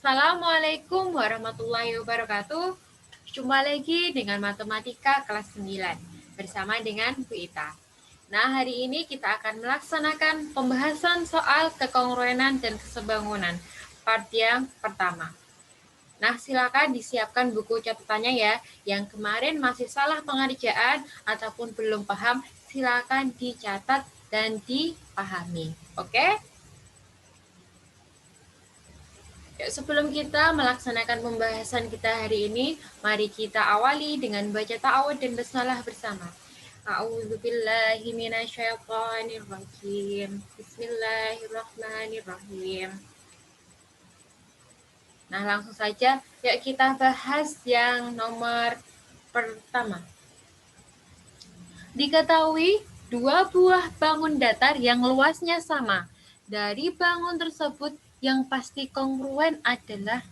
Assalamualaikum warahmatullahi wabarakatuh. Jumpa lagi dengan Matematika kelas 9 bersama dengan Bu Ita. Nah, hari ini kita akan melaksanakan pembahasan soal kekongruenan dan kesebangunan part yang pertama. Nah, silakan disiapkan buku catatannya ya. Yang kemarin masih salah pengerjaan ataupun belum paham, silakan dicatat dan dipahami. Oke? Sebelum kita melaksanakan pembahasan kita hari ini, mari kita awali dengan baca ta'awudz dan basmalah bersama. A'udzubillahi minasyaitonirrajim. Bismillahirrahmanirrahim. Nah, langsung saja yuk kita bahas yang nomor pertama. Diketahui dua buah bangun datar yang luasnya sama. Dari bangun tersebut yang pasti kongruen adalah,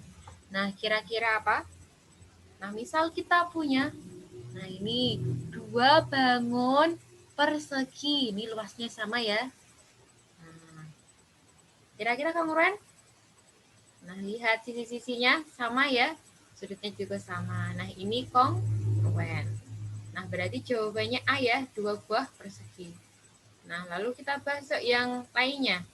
nah kira-kira apa? Nah, misal kita punya, nah ini dua bangun persegi, ini luasnya sama ya. Nah, kira-kira kongruen? Nah, lihat sisi-sisinya sama ya, sudutnya juga sama. Nah, ini kongruen. Nah, berarti jawabannya A ya, dua buah persegi. Nah, lalu kita bahas yang lainnya.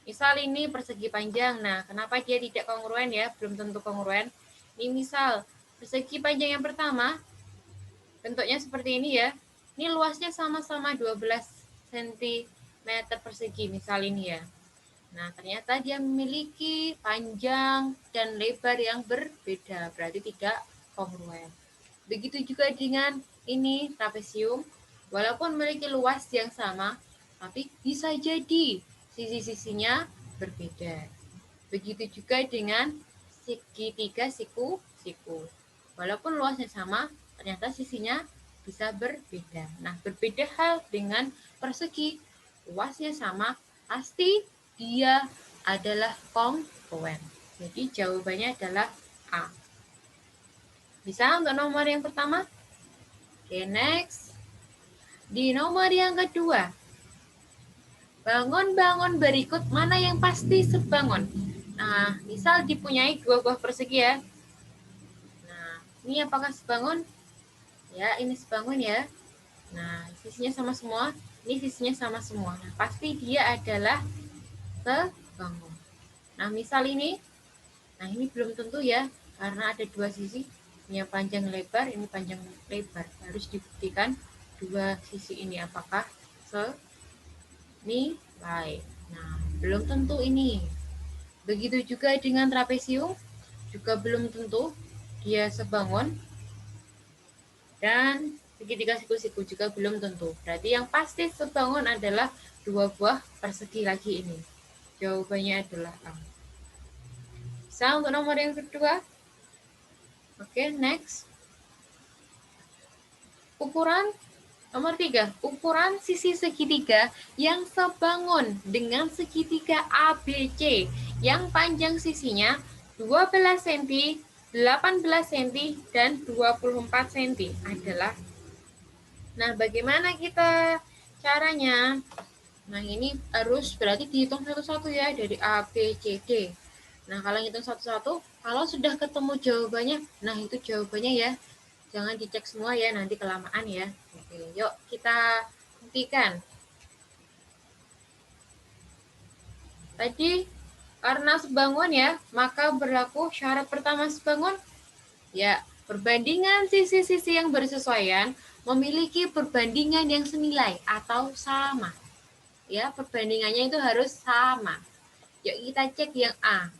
Misal ini persegi panjang. Nah, kenapa dia tidak kongruen ya? Belum tentu kongruen. Ini misal persegi panjang yang pertama, bentuknya seperti ini ya. Ini luasnya sama-sama 12 cm persegi, misal ini ya. Nah, ternyata dia memiliki panjang dan lebar yang berbeda, berarti tidak kongruen. Begitu juga dengan ini trapesium, walaupun memiliki luas yang sama, tapi bisa jadi sisi-sisinya berbeda. Begitu juga dengan segitiga siku-siku. Walaupun luasnya sama, ternyata sisinya bisa berbeda. Nah, berbeda hal dengan persegi. Luasnya sama, pasti dia adalah kongruen. Jadi jawabannya adalah A. Bisa untuk nomor yang pertama? Oke, next. Di nomor yang kedua, bangun-bangun berikut mana yang pasti sebangun? Nah, misal dipunyai dua buah persegi ya. Nah, ini apakah sebangun? Ya, ini sebangun ya. Nah, sisinya sama semua. Ini sisinya sama semua. Nah, pasti dia adalah sebangun. Nah, misal ini. Nah, ini belum tentu ya, karena ada dua sisi. Ini panjang lebar, ini panjang lebar. Harus dibuktikan dua sisi ini apakah senilai. Nah, belum tentu ini. Begitu juga dengan trapesium, juga belum tentu dia sebangun. Dan segitiga siku-siku juga belum tentu. Berarti yang pasti sebangun adalah dua buah persegi lagi ini. Jawabannya adalah A. Bisa untuk nomor yang kedua? Oke, next. Ukuran nomor 3, ukuran sisi segitiga yang sebangun dengan segitiga ABC yang panjang sisinya 12 cm, 18 cm, dan 24 cm adalah. Nah, bagaimana kita caranya? Nah, ini harus berarti dihitung satu-satu ya dari A, B, C, D. Nah, kalau hitung satu-satu, kalau sudah ketemu jawabannya, nah itu jawabannya ya. Jangan dicek semua ya, nanti kelamaan ya. Oke, yuk kita buktikan. Tadi karena sebangun ya, maka berlaku syarat pertama sebangun. Ya, perbandingan sisi-sisi yang bersesuaian memiliki perbandingan yang senilai atau sama. Ya, perbandingannya itu harus sama. Yuk kita cek yang A.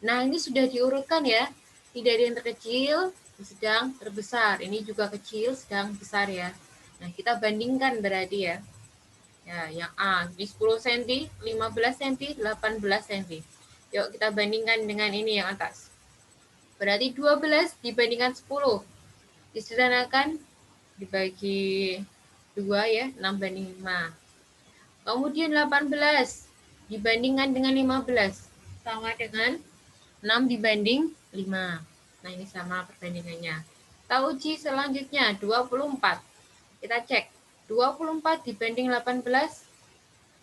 Nah, ini sudah diurutkan ya. Tidak ada yang terkecil, sedang, terbesar. Ini juga kecil, sedang, besar ya. Nah, kita bandingkan berarti ya. Ya, yang A di 10 cm, 15 cm, 18 cm. Yuk kita bandingkan dengan ini yang atas. Berarti 12 dibandingkan 10. Disederhanakan dibagi 2 ya, 6 banding 5. Kemudian 18 dibandingkan dengan 15 sama dengan 6 dibanding 5. Nah, ini sama perbandingannya. Kita uji selanjutnya 24. Kita cek 24 dibanding 18.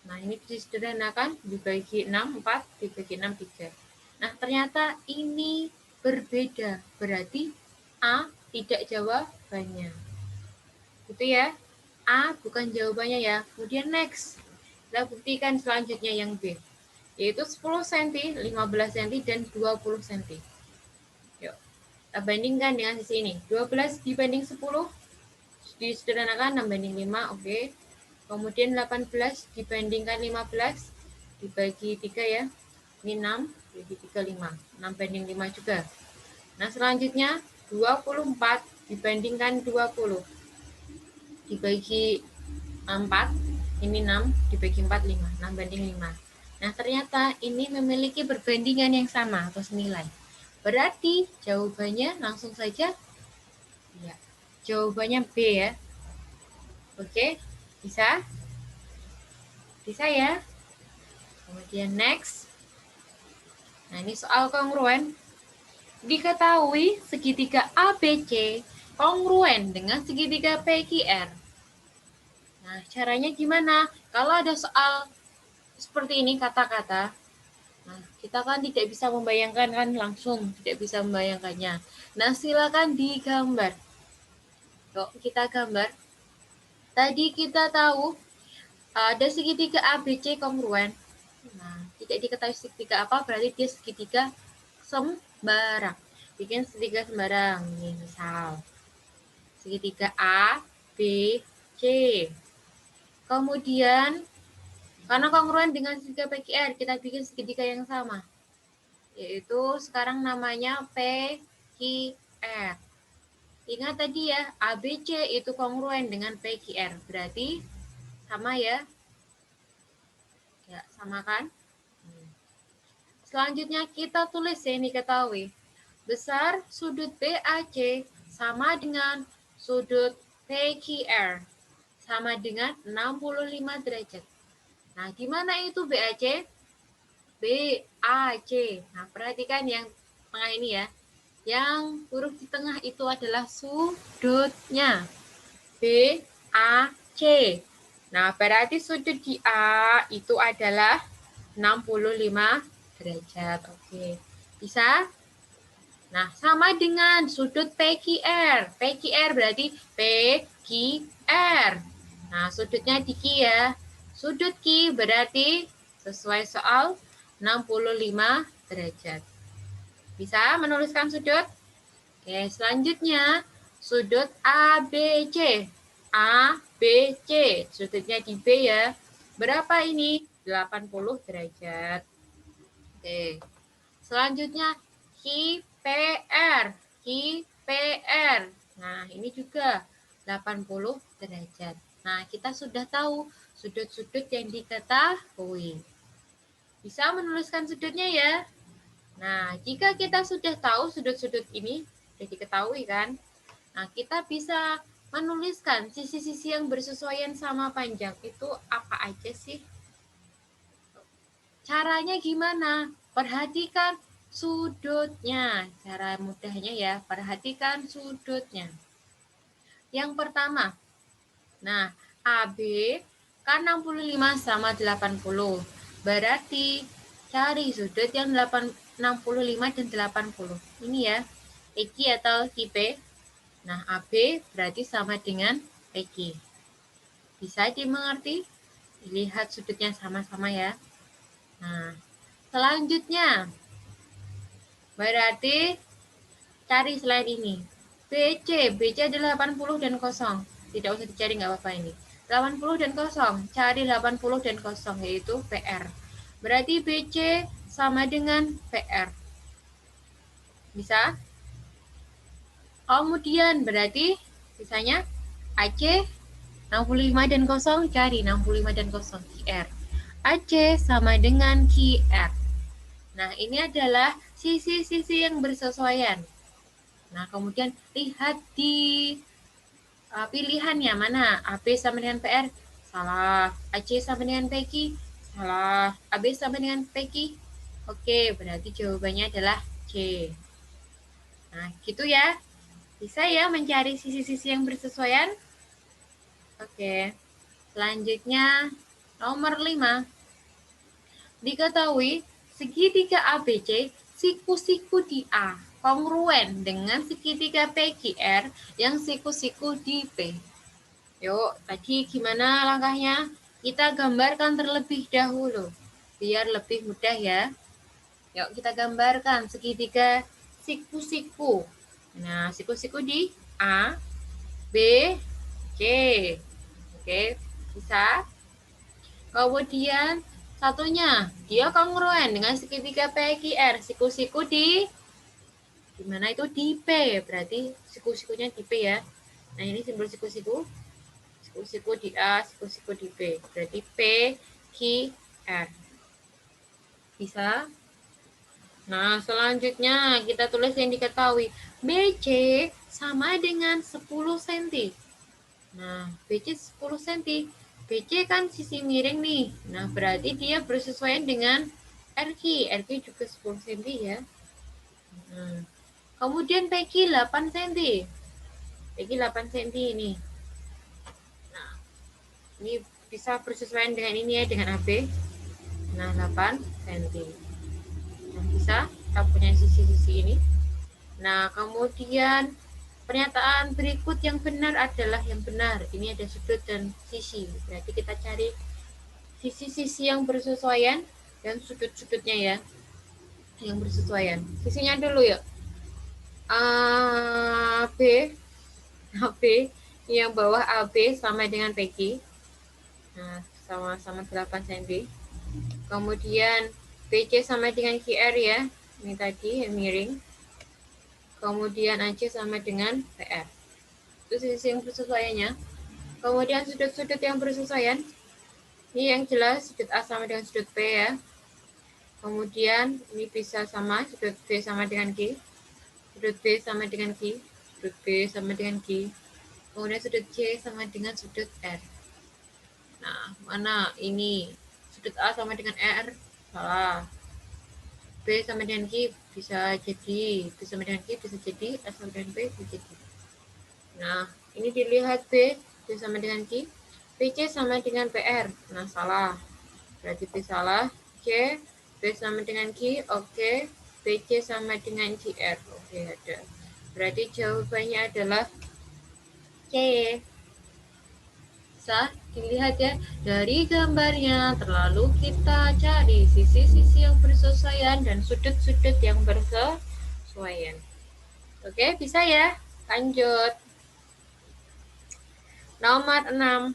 Nah, ini disederhanakan dibagi 6, 4, dibagi 6, 3. Nah, ternyata ini berbeda. Berarti A tidak jawabannya. Gitu ya. A bukan jawabannya ya. Kemudian next. Kita buktikan selanjutnya yang B. Yaitu 10 cm, 15 cm, dan 20 cm. Yuk. Kita bandingkan dengan sisi ini. 12 dibanding 10. Disederhanakan 6 banding 5. Oke. Kemudian 18 dibandingkan 15. Dibagi 3 ya. Ini 6. Dibagi 3, 5. 6 banding 5 juga. Nah, selanjutnya 24 dibandingkan 20. Dibagi 4, ini 6, dibagi 4, 5. 6 banding 5. Nah, ternyata ini memiliki perbandingan yang sama atau senilai. Berarti jawabannya langsung saja ya. Jawabannya B ya. Oke, bisa? Bisa ya? Kemudian next. Nah, ini soal kongruen. Diketahui segitiga ABC kongruen dengan segitiga PQR. Nah, caranya gimana? Kalau ada soal seperti ini kata-kata, nah, kita kan tidak bisa membayangkan kan langsung, tidak bisa membayangkannya. Nah, silakan digambar. Yuk, kita gambar. Tadi kita tahu ada segitiga ABC kongruen. Nah, tidak diketahui segitiga apa, berarti dia segitiga sembarang. Bikin segitiga sembarang. Nih, misal segitiga A, B, C. Kemudian, karena kongruen dengan segitiga PQR, kita bikin segitiga yang sama. Yaitu sekarang namanya PQR. Ingat tadi ya, ABC itu kongruen dengan PQR. Berarti sama ya? Ya, sama kan? Selanjutnya kita tulis yang diketahui. Besar sudut BAC sama dengan sudut PQR. Sama dengan 65 derajat. Nah, di mana itu BAC? BAC. Nah, perhatikan yang tengah ini ya. Yang huruf di tengah itu adalah sudutnya. BAC. Nah, berarti sudut di A itu adalah 65 derajat. Oke. Bisa? Nah, sama dengan sudut PQR. PQR berarti PQR. Nah, sudutnya di Q ya. Sudut Q berarti sesuai soal 65 derajat. Bisa menuliskan sudut? Oke, selanjutnya sudut ABC. ABC, sudutnya di B ya. Berapa ini? 80 derajat. Oke. Selanjutnya QPR. QPR. Nah, ini juga 80 derajat. Nah, kita sudah tahu sudut-sudut yang diketahui. Bisa menuliskan sudutnya ya? Nah, jika kita sudah tahu sudut-sudut ini, sudah diketahui kan? Nah, kita bisa menuliskan sisi-sisi yang bersesuaian sama panjang. Itu apa aja sih? Caranya gimana? Perhatikan sudutnya. Cara mudahnya ya, perhatikan sudutnya. Yang pertama, nah, AB kan 65 sama 80. Berarti cari sudut yang 65 dan 80. Ini ya, PQ atau QP. Nah, AB berarti sama dengan PQ. Bisa dimengerti? Lihat sudutnya sama-sama ya. Nah, selanjutnya, berarti cari selain ini. BC adalah 80 dan kosong. Tidak usah dicari, nggak apa-apa ini. 80 dan kosong, cari 80 dan kosong, yaitu PR. Berarti BC sama dengan PR. Bisa? Kemudian berarti sisanya AC 65 dan kosong, cari 65 dan kosong, QR. AC sama dengan QR. Nah, ini adalah sisi-sisi yang bersesuaian. Nah, kemudian lihat di pilihannya mana. AB sama dengan PR? Salah. AC sama dengan PQ? Salah. AB sama dengan PQ? Oke, berarti jawabannya adalah C. Nah, gitu ya. Bisa ya mencari sisi-sisi yang bersesuaian? Oke. Selanjutnya, nomor 5. Diketahui segitiga ABC siku-siku di A kongruen dengan segitiga PQR yang siku-siku di P. Yuk, tadi gimana langkahnya? Kita gambarkan terlebih dahulu, biar lebih mudah ya. Yuk, kita gambarkan segitiga siku-siku. Nah, siku-siku di A, B, C. Oke, bisa. Kemudian satunya, dia kongruen dengan segitiga PQR. Siku-siku di mana itu di P, berarti siku-sikunya di P ya. Nah, ini simbol siku-siku. Siku-siku di A, siku-siku di B. Berarti P, Q, R. Bisa? Nah, selanjutnya kita tulis yang diketahui. BC sama dengan 10 cm. Nah, BC 10 cm. BC kan sisi miring nih. Nah, berarti dia bersesuaian dengan RQ. RQ juga 10 cm ya. Kemudian PQ 8 cm. PQ 8 cm ini. Nah, ini bisa bersesuaian dengan ini ya, dengan AB. Nah, 8 cm. Nah, bisa kita punya sisi-sisi ini. Nah, kemudian pernyataan berikut yang benar adalah yang benar. Ini ada sudut dan sisi. Berarti kita cari sisi-sisi yang bersesuaian dan sudut-sudutnya ya, yang bersesuaian. Sisinya dulu yuk. AB, AB yang bawah AB sama dengan PQ. Nah, sama-sama 8 cm. Kemudian BC sama dengan QR ya. Ini tadi yang miring. Kemudian AC sama dengan PR. Itu sisi yang bersesuaiannya. Kemudian sudut-sudut yang bersesuaian. Ini yang jelas sudut A sama dengan sudut P ya. Kemudian ini bisa sama sudut B sama dengan Q. Sudut B sama dengan Q, sudut B sama dengan Q, kemudian sudut C sama dengan sudut R. Nah, mana ini? Sudut A sama dengan R, salah. B sama dengan Q bisa jadi, B sama dengan Q bisa jadi, A sama dengan B bisa jadi. Nah, ini dilihat B sama dengan Q, PC sama dengan PR. Nah, salah. Berarti B salah. C, B sama dengan Q, oke. BC sama dengan GR. Oke, ada. Berarti jawabannya adalah C. Bisa dilihat ya dari gambarnya. Terlalu kita cari sisi-sisi yang bersesuaian dan sudut-sudut yang bersesuaian. Oke, bisa ya? Lanjut. Nomor 6.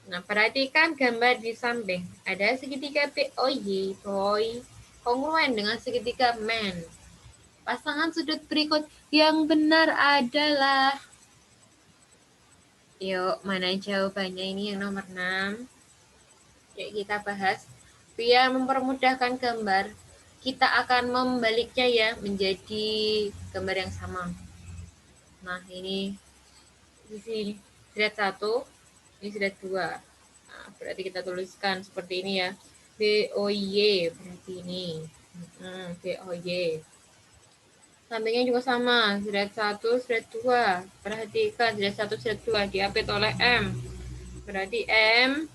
Nah, perhatikan gambar di samping. Ada segitiga POY, boy, kongruen dengan segitiga man. Pasangan sudut berikut yang benar adalah, yuk, mana jawabannya ini yang nomor 6. Yuk kita bahas. Biar mempermudahkan gambar, kita akan membaliknya ya menjadi gambar yang sama. Nah, ini sisi grade 1, ini grade 2. Nah, berarti kita tuliskan seperti ini ya. BOY, berarti ini. BOY. Sampingnya juga sama, grade 1, grade 2. Perhatikan, grade 1, grade 2 diapit oleh M. Berarti M,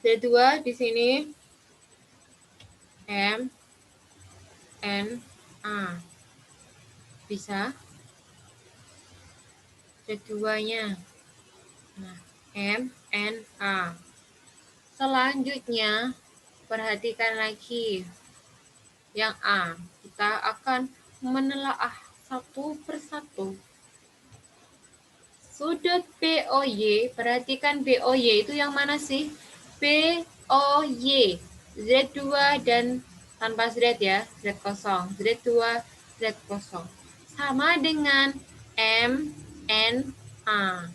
grade 2 di sini, M, N, A. Bisa? Grade 2-nya. Nah, M, N, A. Selanjutnya, perhatikan lagi yang A. Kita akan menelaah satu persatu. Sudut BOY, perhatikan BOY itu yang mana sih? BOY, Z2 dan tanpa Z ya, Z kosong. Z2, Z kosong. Sama dengan M, N, A.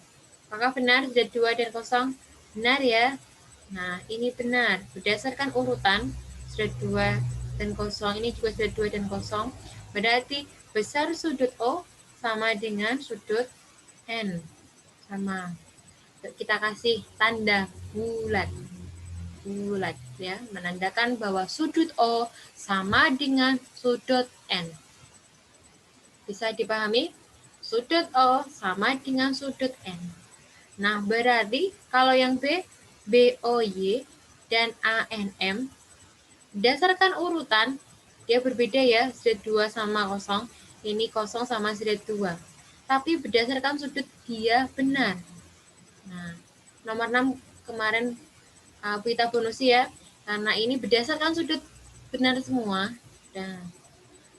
Apakah benar Z2 dan kosong? Benar ya? Nah, ini benar. Berdasarkan urutan, Z2 dan kosong, ini juga Z2 dan kosong. Berarti besar sudut O sama dengan sudut N. Sama. Kita kasih tanda bulat. Bulat ya, menandakan bahwa sudut O sama dengan sudut N. Bisa dipahami? Sudut O sama dengan sudut N. Nah, berarti kalau yang B, BOY dan ANM, berdasarkan urutan, dia berbeda ya, Z2 sama 0, ini 0 sama Z2. Tapi berdasarkan sudut dia benar. Nah, nomor 6 kemarin kita bonusi ya, karena ini berdasarkan sudut benar semua.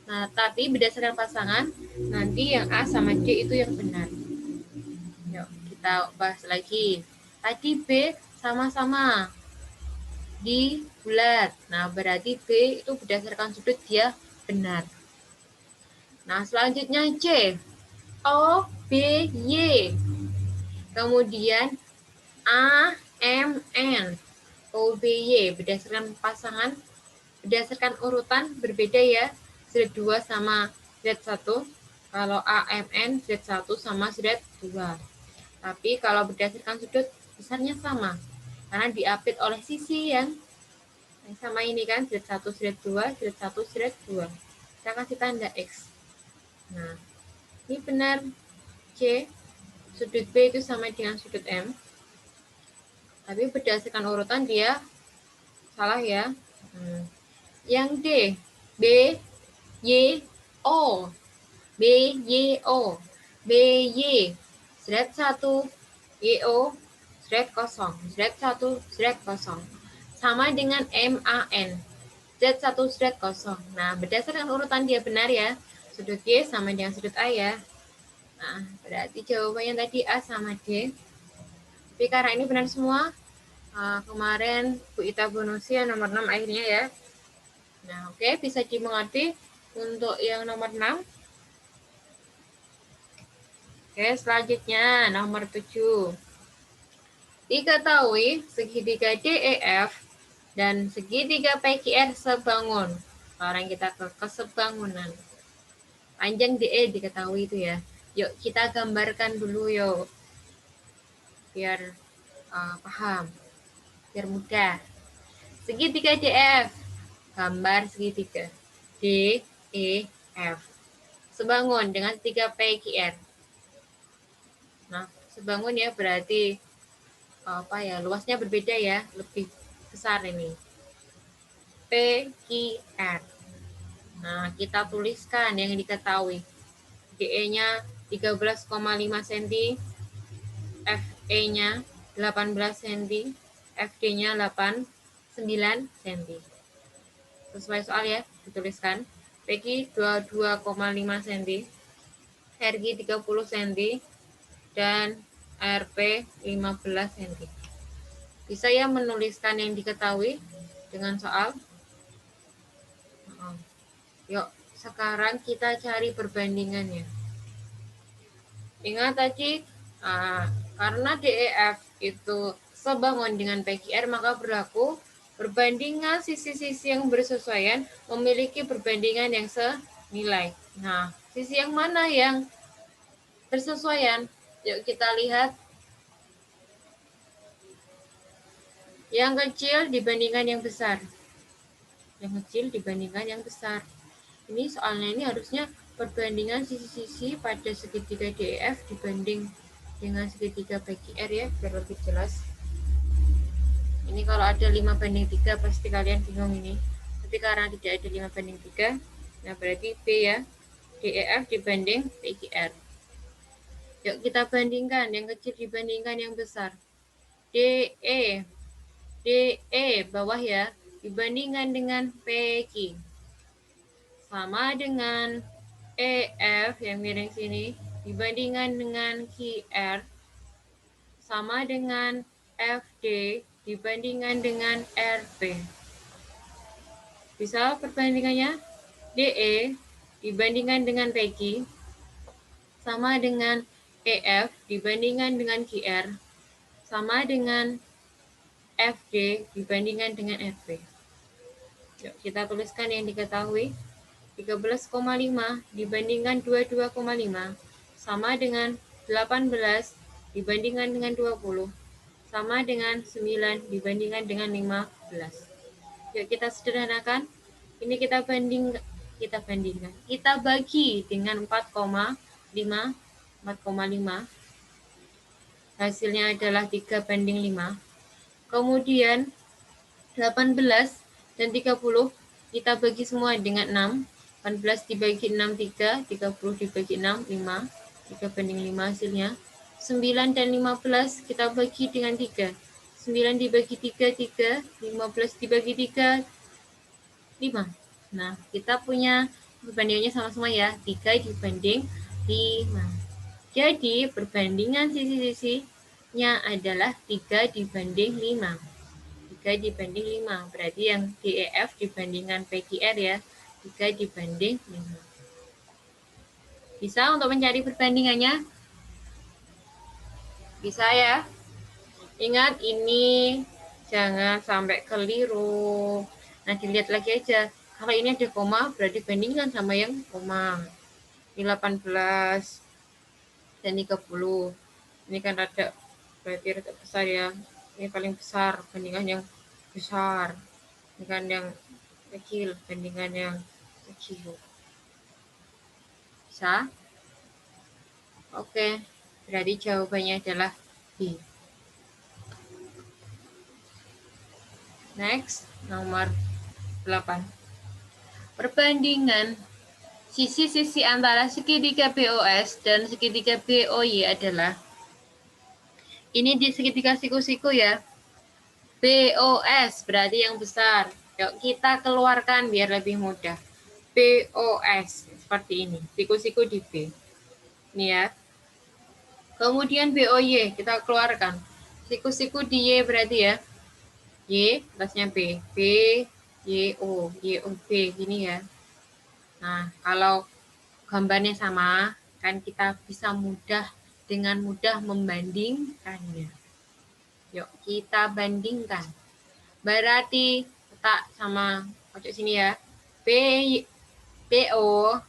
Nah, tapi berdasarkan pasangan, nanti yang A sama D itu yang benar. Yuk, kita bahas lagi. Tadi B sama-sama di bulat. Nah, berarti B itu berdasarkan sudut dia benar. Nah, selanjutnya C. O, B, Y. Kemudian A, M, N. O, B, Y. Berdasarkan pasangan, berdasarkan urutan berbeda ya. Z2 sama Z1. Kalau A, M, N, Z1 sama Z2. Tapi kalau berdasarkan sudut, besarnya sama. Karena diapit oleh sisi yang sama ini kan, Z1, Z2, Z1, Z2. Kita kasih tanda X. Nah, ini benar C, sudut B itu sama dengan sudut M. Tapi berdasarkan urutan dia salah ya. Yang D, B, Y, O. B, Y, O. B, Y. Z1, Y, O. Z0. Z1, Z0. Sama dengan M, A, N. Z1, Z0. Nah, berdasarkan urutan dia benar ya. Sudut Y sama dengan sudut A ya. Nah, berarti jawabannya tadi A sama D. Tapi karena ini benar semua, kemarin Bu Ita bonusi yang nomor 6 akhirnya ya. Nah, oke, bisa dimengerti untuk yang nomor 6. Oke, selanjutnya nomor 7. Diketahui segitiga DEF dan segitiga PQR sebangun. Sekarang kita ke sebangunan. Panjang DE diketahui itu ya. Yuk kita gambarkan dulu yuk. Biar paham. Biar mudah. Segitiga DF. Gambar segitiga. D, E, F. Sebangun dengan 3 PQR. Nah, sebangun ya berarti luasnya berbeda ya, lebih besar ini. PQR. Nah, kita tuliskan yang diketahui. DE-nya 13,5 cm, FE-nya 18 cm, FD-nya 9 cm. Sesuai soal ya, dituliskan. PQ 22,5 cm, RG 30 cm, dan RP 15 cm. Bisa ya menuliskan yang diketahui dengan soal? Yuk, sekarang kita cari perbandingannya. Ingat tadi, karena DEF itu sebangun dengan PQR, maka berlaku perbandingan sisi-sisi yang bersesuaian memiliki perbandingan yang senilai. Nah, sisi yang mana yang bersesuaian? Yuk kita lihat. Yang kecil dibandingkan yang besar. Yang kecil dibandingkan yang besar. Ini soalnya ini harusnya perbandingan sisi-sisi pada segitiga DEF dibanding dengan segitiga PQR ya, biar lebih jelas. Ini kalau ada 5:3 pasti kalian bingung ini. Tapi karena tidak ada 5:3, nah berarti B ya, DEF dibanding PQR. Yuk kita bandingkan, yang kecil dibandingkan yang besar. DE bawah ya, dibandingkan dengan PQ. Sama dengan EF yang miring sini, dibandingkan dengan QR. Sama dengan FD, dibandingkan dengan RP. Bisa perbandingannya? DE dibandingkan dengan PQ. Sama dengan EF dibandingkan dengan QR. Sama dengan FD dibandingkan dengan FP. Yuk, kita tuliskan yang diketahui. 13,5 dibandingkan 22,5 sama dengan 18 dibandingkan dengan 20 sama dengan 9 dibandingkan dengan 15. Yuk kita sederhanakan. Ini kita bandingkan. Kita bagi dengan 4,5. Hasilnya adalah 3:5. Kemudian 18 dan 30 Kita bagi semua dengan 6. 14 dibagi 6, 3. 30 dibagi 6, 5. 3/5 hasilnya. 9 dan 15 kita bagi dengan 3. 9 dibagi 3, 3. 15 dibagi 3, 5. Nah, kita punya perbandingannya sama-sama ya. 3 dibanding 5. Jadi, perbandingan sisi-sisinya adalah 3 dibanding 5. 3 dibanding 5. Berarti yang DEF dibandingkan PQR ya. 3 dibanding 5. Bisa untuk mencari perbandingannya? Bisa ya? Ingat ini jangan sampai keliru. Nah, dilihat lagi aja. Kalau ini ada koma, berarti bandingkan sama yang koma. Ini 18 dan 30. Ini kan berarti rada besar ya. Ini paling besar, bandingan yang besar. Ini kan yang kecil, bandingan yang kecil. Bisa? Oke, berarti jawabannya adalah B. Next, nomor 8. Perbandingan sisi-sisi antara segitiga BOS dan segitiga BOY adalah, ini di segitiga siku-siku ya. BOS berarti yang besar. Yuk kita keluarkan biar lebih mudah. BOS seperti ini, siku-siku di B. Ini ya. Kemudian BOY kita keluarkan. Siku-siku di Y berarti ya. Y atasnya B. B, Y, O. Y, O, B. Gini ya. Nah, kalau gambarnya sama, kan kita bisa dengan mudah membandingkannya. Yuk, kita bandingkan. Berarti letak sama pojok sini ya. BO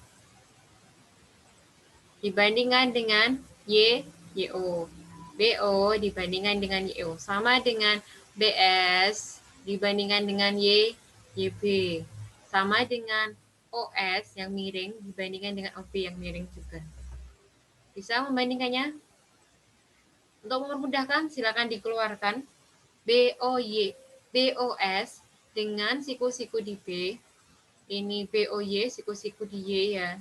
dibandingkan dengan YO. BO dibandingkan dengan YO. Sama dengan BS dibandingkan dengan YB. Sama dengan OS yang miring dibandingkan dengan OB yang miring juga. Bisa membandingkannya? Untuk mempermudahkan, silakan dikeluarkan BOS dengan siku-siku di B. Ini BOY, siku-siku di Y ya.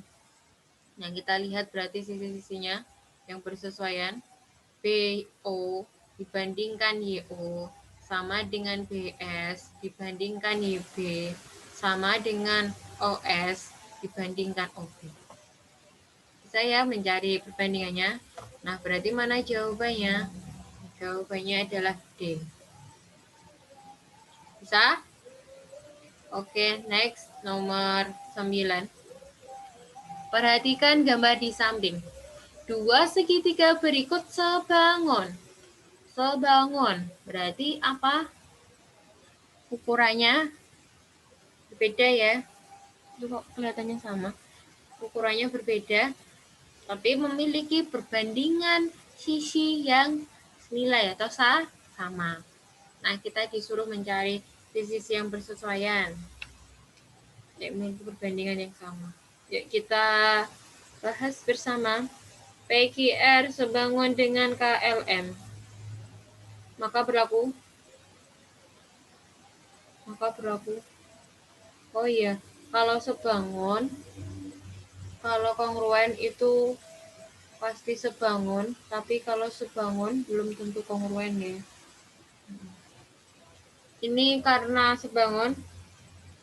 Yang kita lihat berarti sisi-sisinya yang bersesuaian. BO dibandingkan YO sama dengan BS dibandingkan YB sama dengan OS dibandingkan OB. Saya mencari perbandingannya. Nah, berarti mana jawabannya? Jawabannya adalah D. Bisa? Oke, next nomor 9. Perhatikan gambar di samping. Dua segitiga berikut sebangun. Sebangun berarti apa? Ukurannya berbeda ya. Itu kok kelihatannya sama. Ukurannya berbeda, tapi memiliki perbandingan sisi yang senilai atau sama. Nah, kita disuruh mencari sisi yang bersesuaian. Ya, memiliki perbandingan yang sama. Yuk kita bahas bersama. PQR sebangun dengan KLM. Maka berlaku. Oh iya, kalau sebangun, kalau kongruen itu pasti sebangun, tapi kalau sebangun belum tentu kongruen ya. Ini karena sebangun,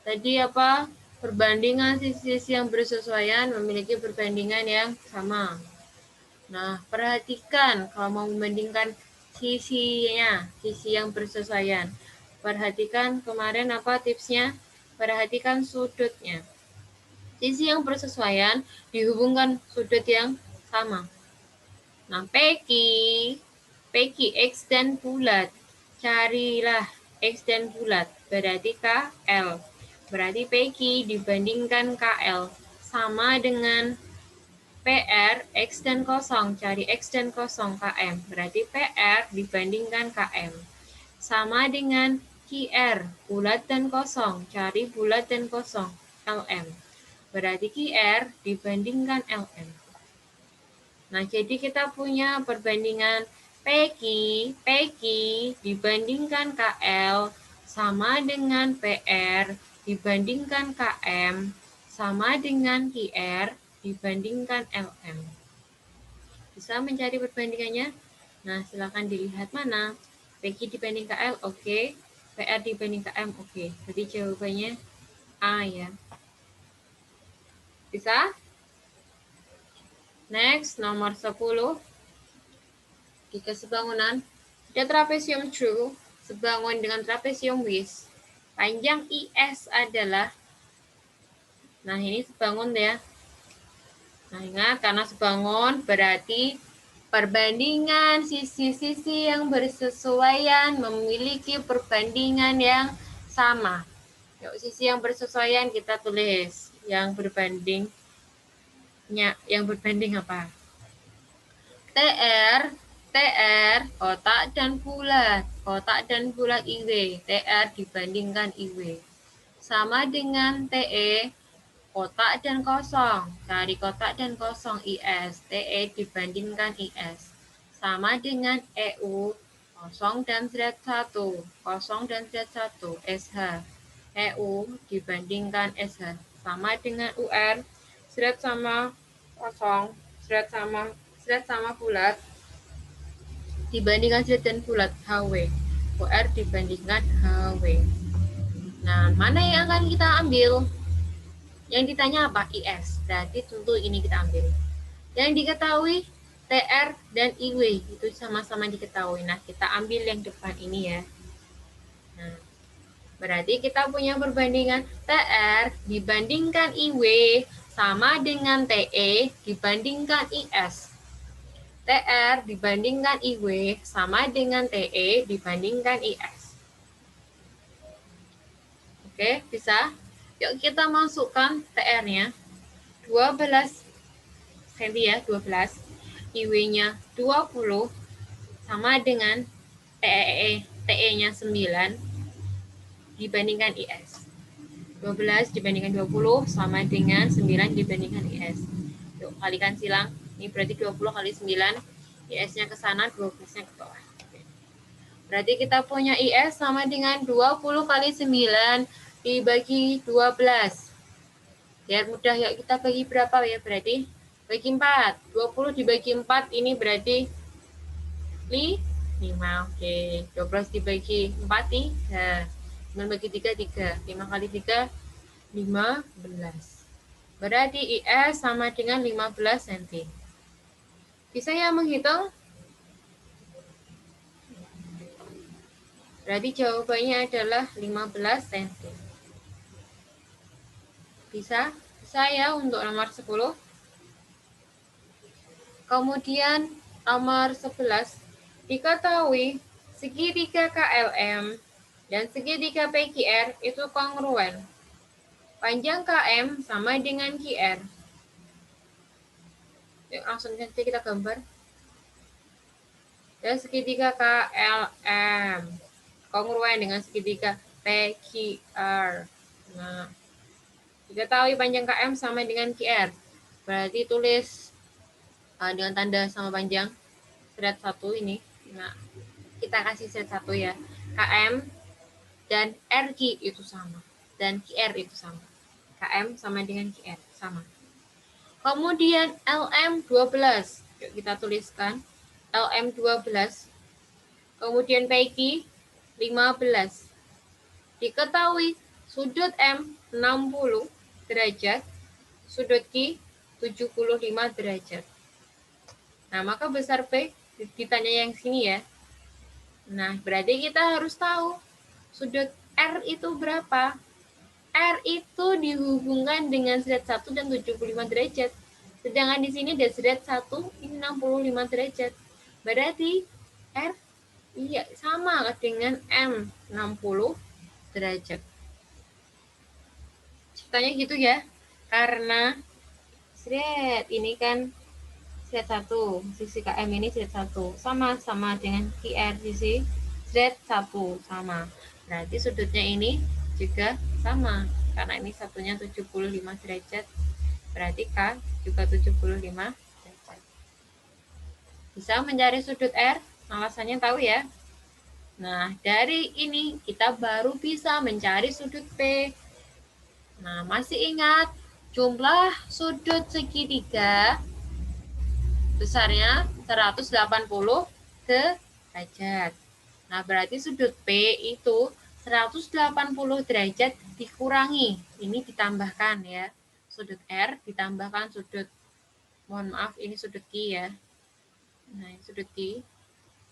tadi apa? Perbandingan sisi-sisi yang bersesuaian memiliki perbandingan yang sama. Nah, perhatikan kalau mau membandingkan sisinya, sisi yang bersesuaian. Perhatikan kemarin apa tipsnya? Perhatikan sudutnya. Sisi yang bersesuaian dihubungkan sudut yang sama. Nah, PQ X dan bulat. Carilah X dan bulat, berarti KL. Berarti PQ dibandingkan KL sama dengan PR X dan kosong. Cari X dan kosong KM. Berarti PR dibandingkan KM. Sama dengan QR, bulat dan kosong. Cari bulat dan kosong, LM. Berarti QR dibandingkan LM. Nah, jadi kita punya perbandingan PQ dibandingkan KL sama dengan PR dibandingkan KM sama dengan QR dibandingkan LM. Bisa mencari perbandingannya? Nah, silakan dilihat mana. PQ dibanding KL, oke. PR dibanding KM, oke. Jadi jawabannya A ya. Bisa? Next, nomor 10. Jika sebangunan ada trapesium true sebangun dengan trapesium wish, panjang IS adalah, nah ini sebangun ya. Nah ingat, karena sebangun berarti perbandingan sisi-sisi yang bersesuaian memiliki perbandingan yang sama. Yuk, sisi yang bersesuaian kita tulis. Yang berbanding apa? TR, kotak dan bulat. Kotak dan bulat IW. TR dibandingkan IW. Sama dengan TE, kotak dan kosong. Cari kotak dan kosong IS. TE dibandingkan IS. Sama dengan EU, kosong dan Z1. Kosong dan Z1. SH. EU dibandingkan SH. Sama dengan UR. Z sama kosong. Z sama bulat. Dibandingkan Z dan bulat. HW. UR dibandingkan HW. Nah, mana yang akan kita ambil? Yang ditanya apa? IS. Berarti tentu ini kita ambil. Yang diketahui TR dan IW itu sama-sama diketahui. Nah, kita ambil yang depan ini ya. Nah, berarti kita punya perbandingan TR dibandingkan IW sama dengan TE dibandingkan IS. TR dibandingkan IW sama dengan TE dibandingkan IS. Oke, bisa? Yuk kita masukkan TR-nya. 12 cm ya, 12. IW-nya 20 sama dengan TE-nya 9 dibandingkan IS. 12 dibandingkan 20 sama dengan 9 dibandingkan IS. Yuk, kalikan silang. Ini berarti 20 kali 9. IS-nya ke sana, 12-nya ke bawah. Berarti kita punya IS sama dengan 20 kali 9 dibagi 12. Biar mudah, yuk kita bagi berapa ya? Berarti bagi 4. 20 dibagi 4 ini berarti 5. Oke. 12 dibagi 4 3. 9 bagi 3 3. 5 kali 3 15. Berarti IS sama dengan 15 cm. Bisa ya menghitung? Berarti jawabannya adalah 15 cm. Bisa? Bisa ya untuk nomor 10. Kemudian nomor 11. Diketahui segitiga KLM dan segitiga PQR itu kongruen. Panjang KM sama dengan QR. Yuk, langsung nanti kita gambar. Dan segitiga KLM kongruen dengan segitiga PQR. Nah, diketahui panjang KM sama dengan QR. Berarti tulis dengan tanda sama panjang. Seret 1 ini. Nah, kita kasih seret 1 ya. KM dan RQ itu sama. Dan QR itu sama. KM sama dengan QR, sama. Kemudian LM 12. Yuk kita tuliskan. LM 12. Kemudian PQ 15. Diketahui sudut M 60 derajat, sudut Q 75 derajat. Nah, maka besar P ditanya yang sini ya. Nah, berarti kita harus tahu sudut R itu berapa. R itu dihubungkan dengan seret 1 dan 75 derajat. Sedangkan di sini ada seret 1, ini 65 derajat. Berarti R iya sama dengan M, 60 derajat. Ceritanya gitu ya. Karena seret ini kan seret 1, sisi KM ini seret 1. Sama dengan QR sisi seret 1, sama. Berarti sudutnya ini juga sama, karena ini satunya 75 derajat, berarti K juga 75 derajat. Bisa mencari sudut R, alasannya tahu ya. Nah, dari ini kita baru bisa mencari sudut P. Nah, masih ingat jumlah sudut segitiga besarnya 180 derajat. Nah, berarti sudut P itu 180 derajat dikurangi. Ini ditambahkan ya. Sudut R ditambahkan sudut, mohon maaf ini sudut Q ya. Nah, ini sudut Q.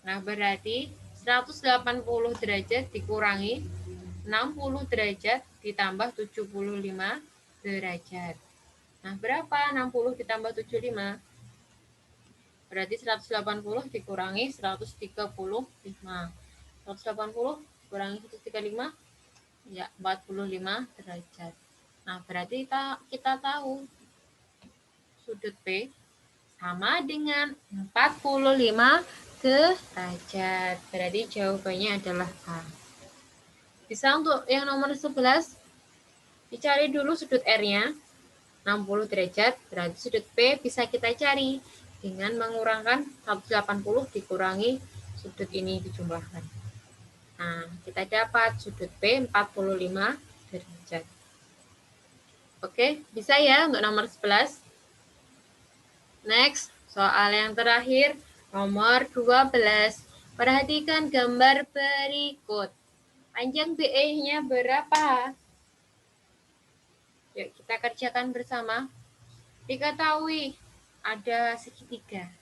Nah, berarti 180 derajat dikurangi 60 derajat ditambah 75 derajat. Nah, berapa 60 ditambah 75? Berarti 180 dikurangi 135. 180 kurangi 135, ya 45 derajat. Nah, berarti kita tahu sudut P sama dengan 45 derajat. Berarti jawabannya adalah A. Bisa untuk yang nomor 11, dicari dulu sudut R-nya, 60 derajat, berarti sudut P bisa kita cari dengan mengurangkan 180 dikurangi sudut ini dijumlahkan. Nah, kita dapat sudut P 45 derajat. Oke, bisa ya untuk nomor 11. Next, soal yang terakhir, nomor 12. Perhatikan gambar berikut. Panjang BE-nya berapa? Yuk, kita kerjakan bersama. Diketahui ada segitiga.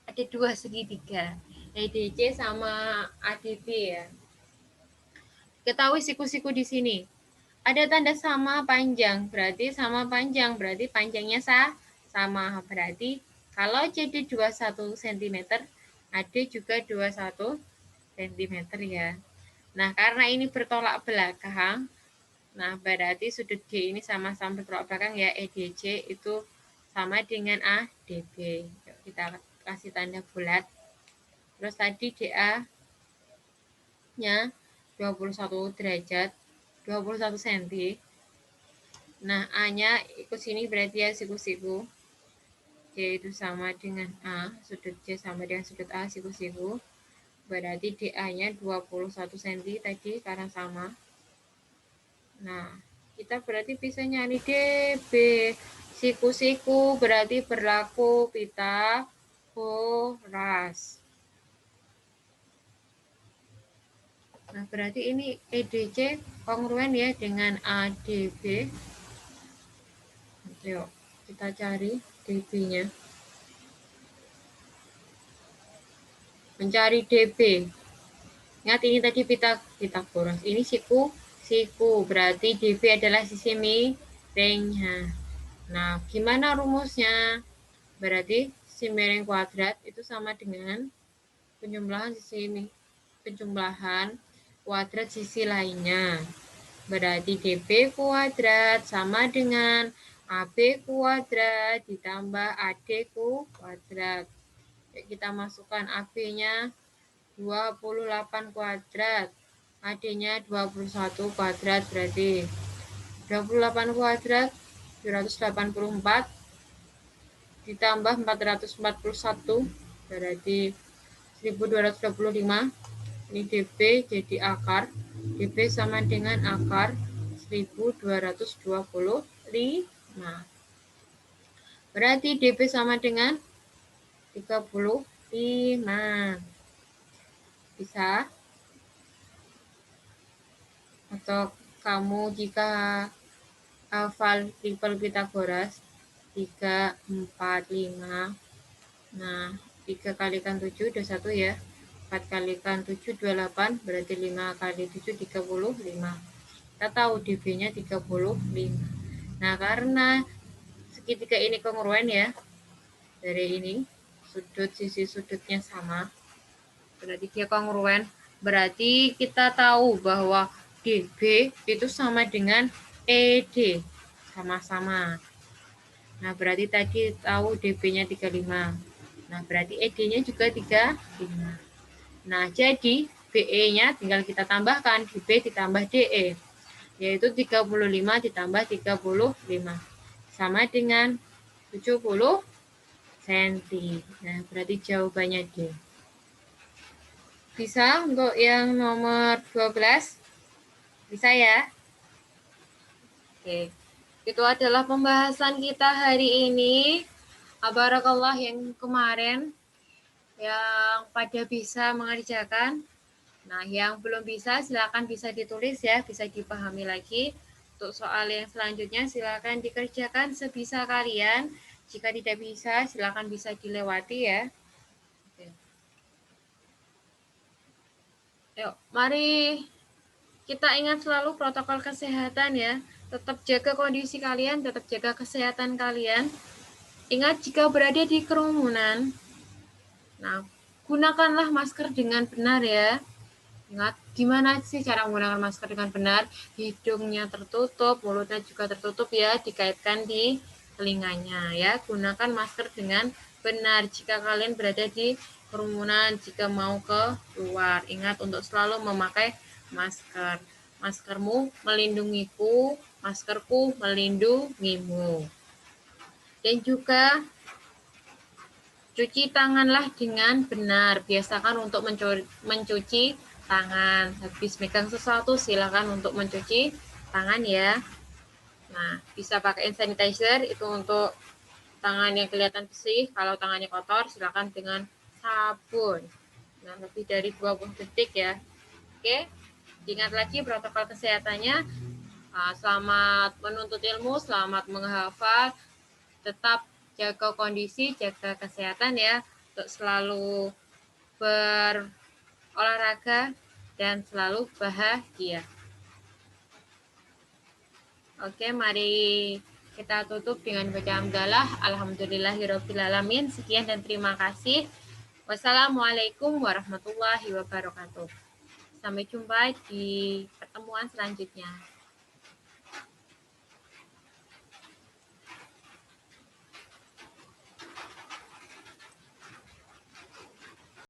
Ada dua segitiga, EDC sama ADB ya. Ketahui siku-siku di sini. Ada tanda sama panjang, berarti sama panjang, berarti panjangnya sama. Berarti kalau CD 21 cm, AD juga 21 cm ya. Nah, karena ini bertolak belakang, nah berarti sudut D ini sama-sama bertolak belakang ya, EDC itu sama dengan ADB. Kita kasih tanda bulat. Terus tadi DA-nya 21 derajat, 21 cm. Nah, A-nya ikut sini berarti ya siku-siku. D itu sama dengan A, sudut C sama dengan sudut A siku-siku. Berarti DA-nya 21 cm tadi karena sama. Nah, kita berarti bisa nyari DB. Siku-siku berarti berlaku Pitagoras. Nah, berarti ini EDC kongruen ya dengan ADB. Yuk, kita cari DB-nya. Mencari DB. Ingat ini tadi Pitagoras. Ini siku. Berarti DB adalah sisi miringnya. Nah, gimana rumusnya? Berarti sisi miring kuadrat itu sama dengan penjumlahan kuadrat sisi lainnya. Berarti DB kuadrat sama dengan AB kuadrat ditambah AD kuadrat. Kita masukkan AB-nya 28 kuadrat, AD-nya 21 kuadrat, berarti 28 kuadrat 784 ditambah 441 berarti 1225. Ini DB jadi akar, DB sama dengan akar 1225. Berarti DB sama dengan 35. Bisa? Atau kamu jika hafal triple Pitagoras 3, 4, 5. Nah, 3 kalikan 7 udah 1 ya. 4 kalikan 7 28, berarti 5 kali 7 35. Kita tahu DB-nya 35. Nah, karena segitiga ini kongruen ya. Dari ini sisi sudutnya sama. Berarti dia kongruen. Berarti kita tahu bahwa DB itu sama dengan ED. Sama-sama. Nah, berarti tadi tahu DB-nya 35. Nah, berarti ED-nya juga 35. Nah, jadi BE-nya tinggal kita tambahkan, DB ditambah DE. Yaitu 35 ditambah 35. Sama dengan 70 cm. Nah, berarti jawabannya D. Bisa untuk yang nomor 12? Bisa ya? Oke, itu adalah pembahasan kita hari ini. Barakallah yang kemarin yang pada bisa mengerjakan. Nah, yang belum bisa silakan bisa ditulis ya, bisa dipahami lagi. Untuk soal yang selanjutnya silakan dikerjakan sebisa kalian. Jika tidak bisa, silakan bisa dilewati ya. Oke. Yuk, mari kita ingat selalu protokol kesehatan ya. Tetap jaga kondisi kalian, tetap jaga kesehatan kalian. Ingat jika berada di kerumunan, nah gunakanlah masker dengan benar ya. Ingat gimana sih cara menggunakan masker dengan benar? Hidungnya tertutup, mulutnya juga tertutup ya, dikaitkan di telinganya ya. Gunakan masker dengan benar jika kalian berada di kerumunan, jika mau keluar. Ingat untuk selalu memakai masker. Maskermu melindungiku, maskerku melindungimu. Dan juga cuci tanganlah dengan benar. Biasakan untuk mencuci tangan. Habis megang sesuatu silakan untuk mencuci tangan ya. Nah, bisa pakai hand sanitizer itu untuk tangan yang kelihatan bersih. Kalau tangannya kotor silakan dengan sabun. Nah, lebih dari 20 detik ya. Oke. Ingat lagi protokol kesehatannya. Selamat menuntut ilmu, selamat menghafal. Tetap jaga kondisi, jaga kesehatan ya, untuk selalu berolahraga dan selalu bahagia. Oke, mari kita tutup dengan baca hamdalah. Alhamdulillahirrabbilalamin. Sekian dan terima kasih. Wassalamualaikum warahmatullahi wabarakatuh. Sampai jumpa di pertemuan selanjutnya.